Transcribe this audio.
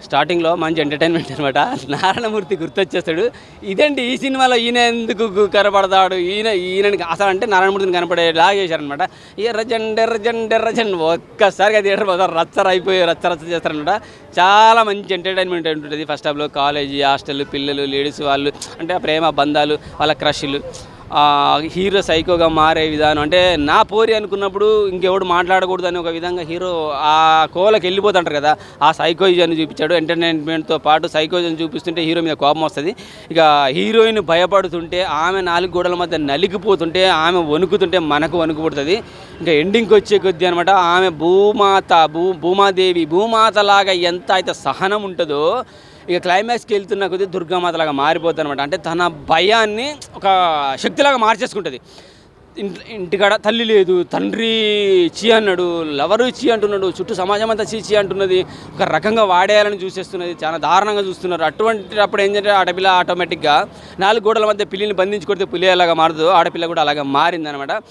స్టార్టింగ్‌లో మంచి ఎంటర్‌టైన్‌మెంట్ అనమాట. నారాయణమూర్తి గుర్తొచ్చేస్తాడు. ఇదేంటి ఈ సినిమాలో ఈయన ఎందుకు కనపడతాడు? ఈయనని అసలంటే నారాయణమూర్తిని కనపడేలాగా చేశారనమాట. ఎర్రజెండ ఒక్కసారిగా థియేటర్ మొత్తం రచ్చ చేస్తారనమాట. చాలా మంచి ఎంటర్‌టైన్‌మెంట్ ఉంటది. ఫస్ట్ హాఫ్‌లో కాలేజీ, హాస్టల్, పిల్లలు, లేడీస్ వాళ్ళు అంటే ఆ ప్రేమ బంధాలు, వాళ్ళ క్రష్‌లు, హీరో సైకోగా మారే విధానం అంటే నా పోరి అనుకున్నప్పుడు ఇంకెవడు మాట్లాడకూడదు అని ఒక విధంగా హీరో ఆ కోవలోకి వెళ్ళిపోతుంటారు కదా, ఆ సైకోయిజాన్ని చూపించాడు. ఎంటర్టైన్మెంట్తో పాటు సైకోయిజాన్ని చూపిస్తుంటే హీరో మీద కోపం వస్తుంది. ఇక హీరోయిన్ భయపడుతుంటే, ఆమె 4 గోడల మధ్య నలిగిపోతుంటే, ఆమె వణుకుతుంటే మనకు వణుకు పుడుతుంది. ఇంకా ఎండింగ్కి వచ్చే కొద్దీ అనమాట, ఆమె భూమాదేవి భూమాతలాగా ఎంత అయితే సహనం ఉంటుందో, ఇక క్లైమాక్స్కి వెళ్తున్న కొద్దీ దుర్గామాతలాగా మారిపోతుంది అనమాట. అంటే తన భయాన్ని ఒక శక్తిలాగా మార్చేసుకుంటుంది. ఇంటికాడ తల్లి లేదు, తండ్రి చీ అన్నాడు, లవరు చీ అంటున్నాడు, చుట్టూ సమాజం అంతా చీ అంటున్నది, ఒక రకంగా వాడేయాలని చూసేస్తున్నది, చాలా దారుణంగా చూస్తున్నారు. అటువంటి అప్పుడు ఏంటంటే ఆడపిల్ల ఆటోమేటిక్గా 4 గోడల మధ్య పిల్లిని బంధించి కొడితే పులి అలాగా మారదు, ఆడపిల్ల కూడా అలాగా మారిందనమాట.